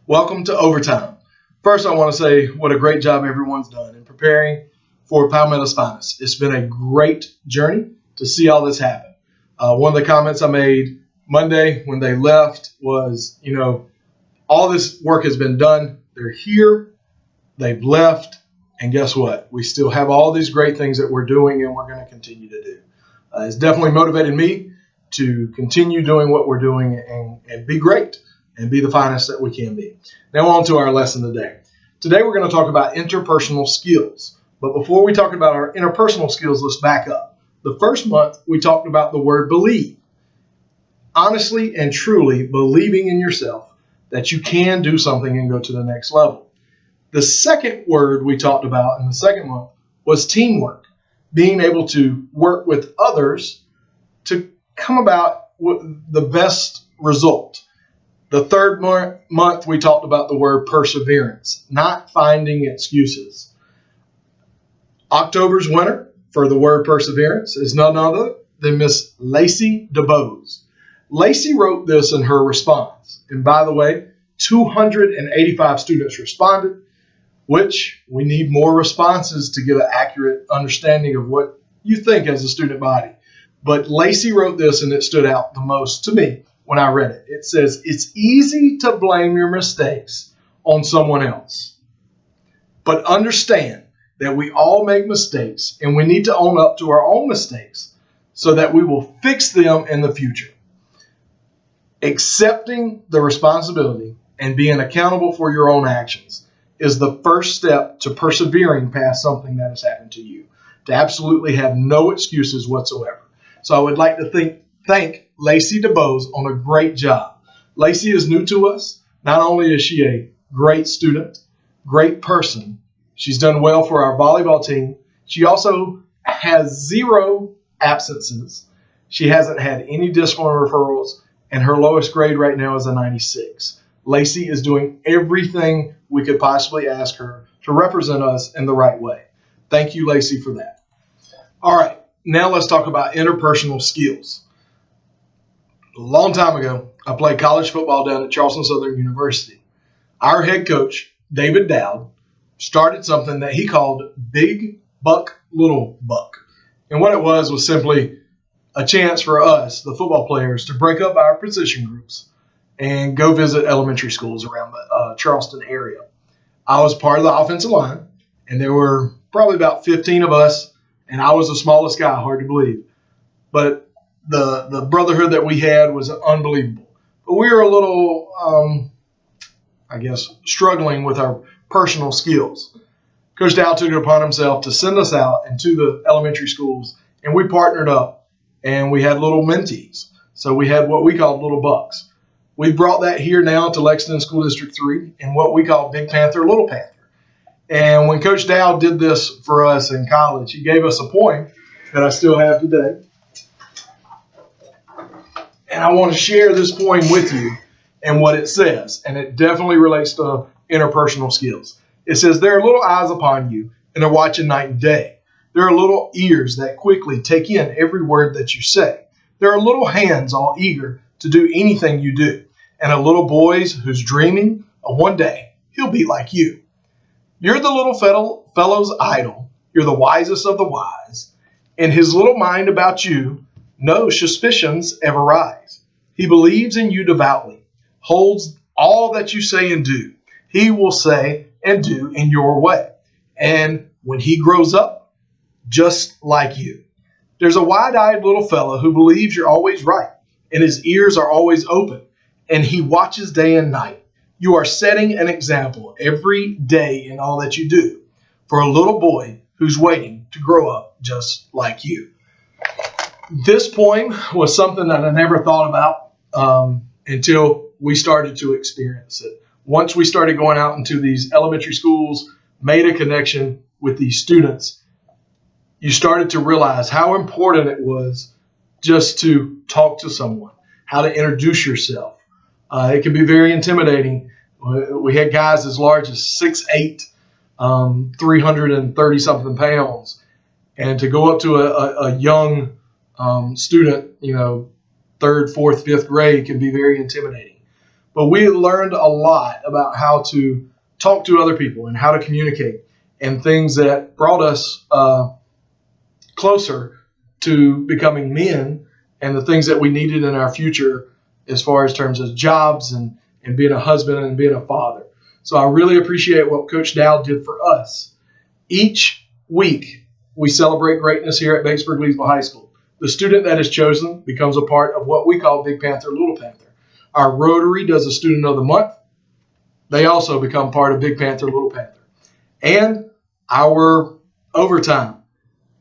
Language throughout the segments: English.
Welcome to Overtime. First, I want to say what a great job everyone's done in preparing for Palmetto's Finest. It's been a great journey to see all this happen. One of the comments I made Monday when they left was, all this work has been done. They're here, they've left, and guess what? We still have all these great things that we're doing and we're going to continue to do. It's definitely motivated me to continue doing what we're doing and be great and be the finest that we can be. Now on to our lesson today. Today we're going to talk about interpersonal skills. But before we talk about our interpersonal skills, let's back up. The first month we talked about the word believe. Honestly and truly believing in yourself that you can do something and go to the next level. The second word we talked about in the second month was teamwork. Being able to work with others to come about with the best result. The third month, we talked about the word perseverance, not finding excuses. October's winner for the word perseverance is none other than Miss Lacey DeBose. Lacey wrote this in her response. And by the way, 285 students responded, which we need more responses to get an accurate understanding of what you think as a student body. But Lacey wrote this and it stood out the most to me when I read it. It says, it's easy to blame your mistakes on someone else. But understand that we all make mistakes and we need to own up to our own mistakes so that we will fix them in the future. Accepting the responsibility and being accountable for your own actions is the first step to persevering past something that has happened to you. To absolutely have no excuses whatsoever. So I would like to thank Lacey DeBose on a great job. Lacey is new to us. Not only is she a great student, great person, she's done well for our volleyball team. She also has 0 absences. She hasn't had any disciplinary referrals, and her lowest grade right now is a 96. Lacey is doing everything we could possibly ask her to represent us in the right way. Thank you, Lacey, for that. All right, now let's talk about interpersonal skills. A long time ago, I played college football down at Charleston Southern University. Our head coach, David Dowd, started something that he called Big Buck, Little Buck. And what it was simply a chance for us, the football players, to break up our position groups and go visit elementary schools around the Charleston area. I was part of the offensive line, and there were probably about 15 of us, and I was the smallest guy, hard to believe. But the brotherhood that we had was unbelievable. But we were a little, struggling with our personal skills. Coach Dow took it upon himself to send us out into the elementary schools, and we partnered up, and we had little mentees. So we had what we called little bucks. We brought that here now to Lexington School District 3 in what we call Big Panther, Little Panther. And when Coach Dow did this for us in college, he gave us a poem that I still have today. And I want to share this poem with you and what it says. And it definitely relates to interpersonal skills. It says, there are little eyes upon you, and they're watching night and day. There are little ears that quickly take in every word that you say. There are little hands all eager to do anything you do. And a little boy who's dreaming of one day he'll be like you. You're the little fellow's idol. You're the wisest of the wise. In his little mind about you, no suspicions ever rise. He believes in you devoutly, holds all that you say and do. He will say and do in your way. And when he grows up, just like you. There's a wide-eyed little fellow who believes you're always right, and his ears are always open, and he watches day and night. You are setting an example every day in all that you do for a little boy who's waiting to grow up just like you. This poem was something that I never thought about until we started to experience it. Once we started going out into these elementary schools, made a connection with these students, you started to realize how important it was just to talk to someone, how to introduce yourself. It can be very intimidating. We had guys as large as 6'8", 330-something pounds. And to go up to a young student, third, fourth, fifth grade can be very intimidating. But we learned a lot about how to talk to other people and how to communicate, and things that brought us closer to becoming men, and the things that we needed in our future as far as terms of jobs and being a husband and being a father. So I really appreciate what Coach Dowd did for us. Each week, we celebrate greatness here at Batesburg-Leesville High School. The student that is chosen becomes a part of what we call Big Panther, Little Panther. Our Rotary does a Student of the Month. They also become part of Big Panther, Little Panther. And our overtime,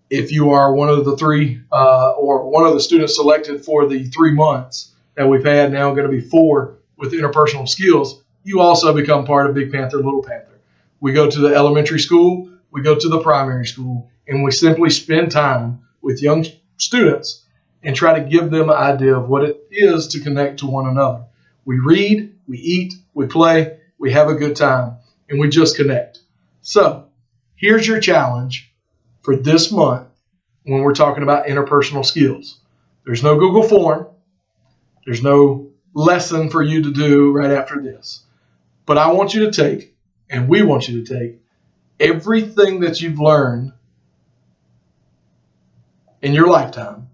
if you are one of the three or one of the students selected for the 3 months that we've had, now going to be 4 with interpersonal skills, you also become part of Big Panther, Little Panther. We go to the elementary school, we go to the primary school, and we simply spend time with young students and try to give them an idea of what it is to connect to one another. We read, we eat, we play, we have a good time, and we just connect. So here's your challenge for this month when we're talking about interpersonal skills. There's no Google form. There's no lesson for you to do right after this. But I want you to take, and we want you to take, everything that you've learned in your lifetime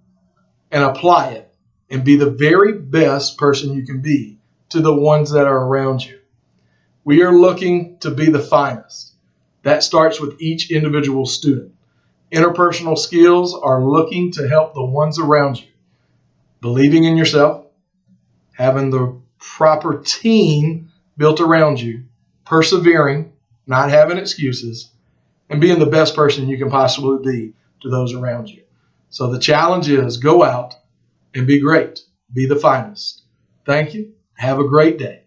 and apply it and be the very best person you can be to the ones that are around you. We are looking to be the finest. That starts with each individual student. Interpersonal skills are looking to help the ones around you. Believing in yourself, having the proper team built around you, persevering, not having excuses, and being the best person you can possibly be to those around you. So the challenge is go out and be great. Be the finest. Thank you. Have a great day.